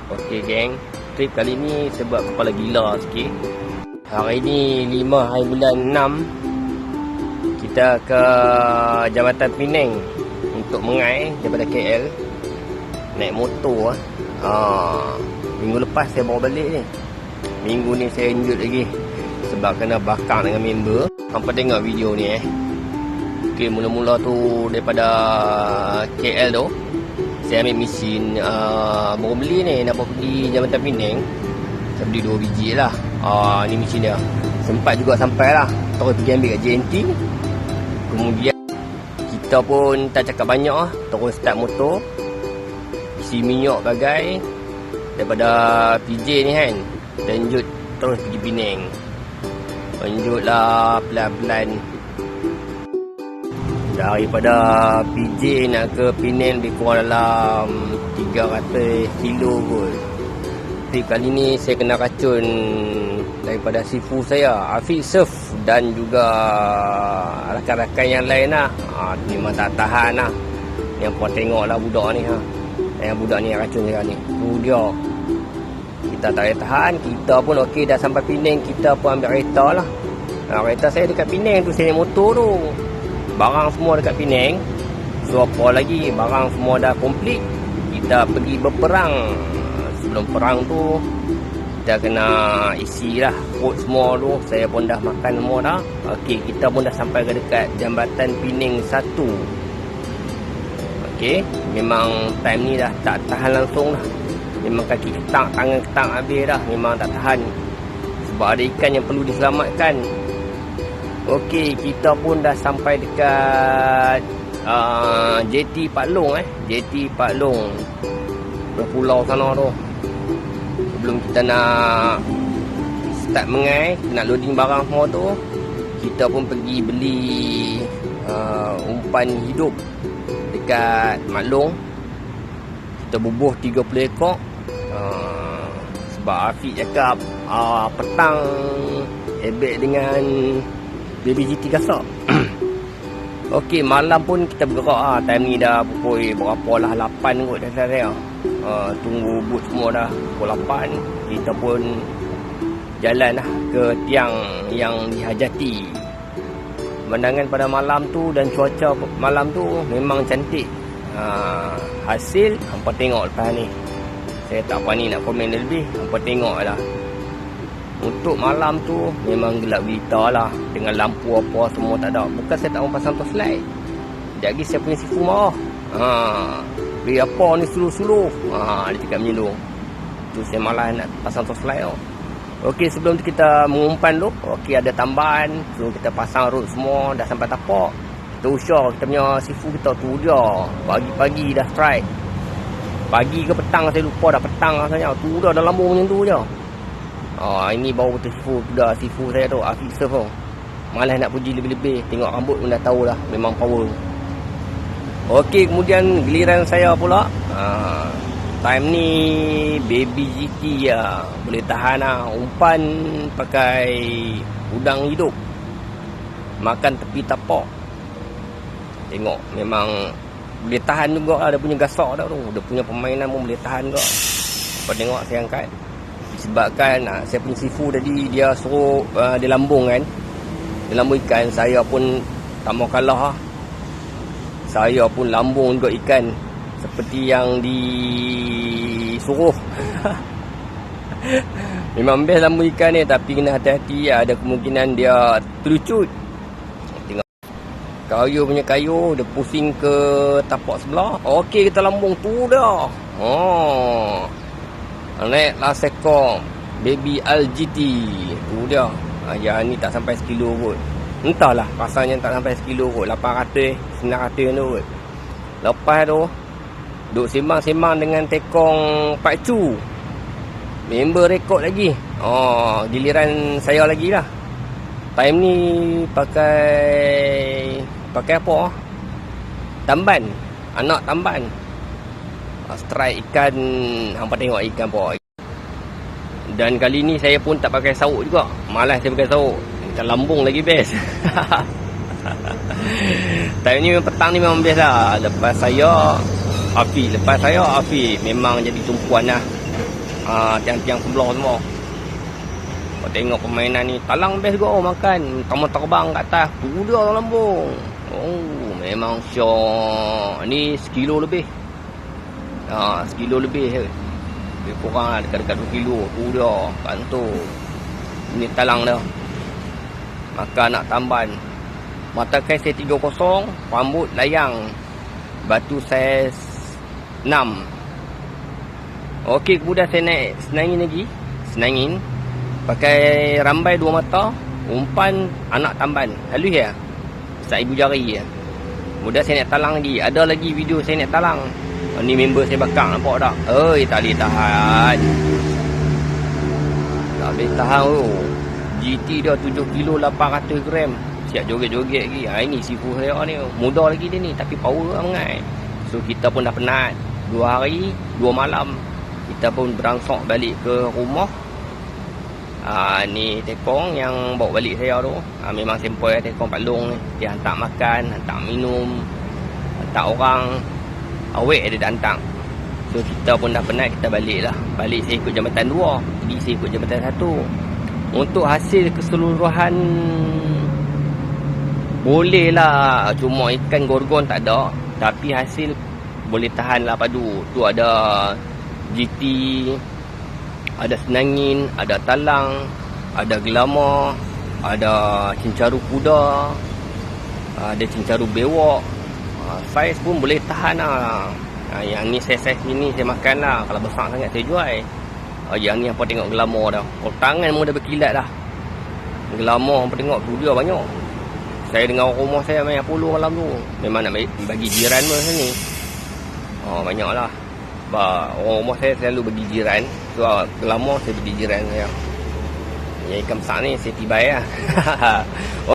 Okey geng, trip kali ni sebab kepala gila sikit. Hari ni 5 hari bulan 6, kita ke Jambatan Penang untuk mengai daripada KL. Naik motor minggu lepas saya bawa balik ni. Minggu ni saya injut lagi sebab kena bakar dengan member. Hampa tengok video ni Okey, mula-mula tu daripada KL tu saya ambil mesin baru beli ni, nak pergi Jambatan Penang. Saya beli 2 biji lah. Ni mesin dia. Sempat juga sampai lah, terus pergi ambil kat JNT. Kemudian kita pun tak cakap banyak lah, terus start motor, isi minyak bagai daripada PJ ni kan, lanjut terus pergi Penang. Lanjutlah pelan-pelan daripada PJ nak ke Penang lebih kurang dalam 300 kilo kot. Trip kali ni saya kena racun daripada sifu saya, Afiq Surf, dan juga rakan-rakan yang lain lah. Memang tak tahan lah. Yang pun tengok lah budak ni yang budak ni yang racun saya ni. Tu dia, kita tak boleh tahan. Kita pun okey, dah sampai Penang, kita pun ambil kereta lah. Kereta saya dekat Penang tu, saya naik motor tu. Barang semua dekat Penang. So apa lagi, barang semua dah komplit. Kita pergi berperang. Sebelum perang tu kita kena isi lah food semua tu. Saya pun dah makan semua dah. Okey, kita pun dah sampai ke dekat Jambatan Penang 1. Okey, memang time ni dah tak tahan langsung dah. Memang kaki ketak, tangan ketak habis dah. Memang tak tahan sebab ada ikan yang perlu diselamatkan. Okey, kita pun dah sampai dekat JT Pak Long JT Pak Long berpulau sana tu. Sebelum kita nak start mengai, nak loading barang semua tu, kita pun pergi beli umpan hidup dekat Mak Long. Kita bubuh 30 ekor. Sebab Afiq cakap petang ebek dengan Baby GT gasak. Okey, malam pun kita bergerak time ni dah pukul berapa lah, 8 kot dah saya. Tunggu bot semua dah pukul 8. Kita pun jalan lah ke tiang yang dihajati. Pemandangan pada malam tu dan cuaca malam tu memang cantik. Hasil hampa tengok lepas ni. Saya tak berani nak komen lebih, hampa tengok lah. Untuk malam tu memang gelap gulita lah, dengan lampu apa semua tak ada. Bukan saya tak mau pasang torchlight. Sekejap lagi saya punya sifu marah. Beri apa ni suluh-suluh. Dia cakap menyelung. Tu saya malas nak pasang torchlight tau. Okey, sebelum tu kita mengumpan tu, okey ada tambahan. So kita pasang road semua, dah sampai tapak. Kita usah kita punya sifu kita tu dia. Pagi-pagi dah strike. Pagi ke petang saya lupa dah, petang rasanya. Tu dah dalam lambung macam tu je. Ini baru betul sifu saya tu, Afiq Surf tu. Malas nak puji lebih-lebih. Tengok rambut pun dah tahulah, memang power. Okey, kemudian giliran saya pula. Time ni Baby GT boleh tahan lah. Umpan pakai udang hidup, makan tepi tapak. Tengok memang boleh tahan juga lah. Dia punya gasak dah tu, dia punya permainan pun boleh tahan juga. Apa tengok saya angkat. Disebabkan saya punya sifu tadi dia suruh dia lambung kan, dia lambung ikan. Saya pun tak mau kalah lah. Saya pun lambung juga ikan seperti yang disuruh. Memang best lambung ikan ni, tapi kena hati-hati. Ada kemungkinan dia terlucut. Tengok kayu punya kayu, dia pusing ke tapak sebelah. Okey, kita lambung tu dah. Naik lah sekor Baby LGT. Tu dia. Yang ni tak sampai 1 kilo kot. Entahlah, rasanya tak sampai 1 kilo kot. 800, 900 tu kot. Lepas tu duk sembang-sembang dengan tekong Pak Cu. Member rekod lagi. Giliran saya lagi lah. Time ni pakai apa? Tamban. Anak tamban. Strike ikan, hampa tengok ikan apa. Dan kali ni saya pun tak pakai sauk juga. Malas saya pakai sauk. Ikan lambung lagi best. Time ni petang ni memang best lah. Lepas saya Afiq memang jadi tumpuan lah. tiang-tiang sebelah semua. Kau tengok permainan ni, talang best juga makan. Terbang kat atas, kuda dalam lambung. Oh, memang syok. Ni sekilo lebih. Sekilo lebih. Lebih kurang lah, dekat-dekat 2 kilo. Kuda, kantor. Ini talang dah. Makan nak tamban. Mata kain saya 30, rambut layang. Batu saiz 6. Okey, kemudian saya naik senangin lagi. Senangin. Pakai rambai 2 mata. Umpan anak tamban. Halus ya? Besar ibu jari ya. Kemudian saya naik talang lagi. Ada lagi video saya naik talang. Ni member saya bakar, nampak tak? Tak boleh tahan. Tak boleh tahan. GT dia 7 kilo 800 gram. Siap joget-joget lagi. Ini sifu saya ni. Muda lagi dia ni. Tapi power sangat. So kita pun dah penat. 2 hari 2 malam. Kita pun berangsok balik ke rumah. Ni tekong yang bawa balik saya tu. Memang sempoi tekong Pak Long ni. Dia hantar makan, hantar minum, hantar orang. Awet dia dah hantar. So kita pun dah penat, kita balik lah. Balik saya ikut jambatan 2. Pergi saya ikut jambatan 1. Untuk hasil keseluruhan, boleh lah. Cuma ikan gorgon tak ada. Tapi hasil boleh tahan lah padu. Tu ada GT, ada senangin, ada talang, ada gelama, ada cincaru kuda, ada cincaru bewok. Saiz pun boleh tahan lah. Yang ni saiz ni saya makan lah. Kalau besar sangat saya jual. Yang ni apa tengok gelama dah. Kalau tangan pun dah berkilat dah. Gelama apa tengok tu dia banyak. Saya dengan rumah saya main Apollo malam tu. Memang nak bagi jiran pun sini. Banyak lah. Rumah saya selalu bagi jiran. So gelama saya bagi jiran saya. Yang ikan besar ni saya tibai lah.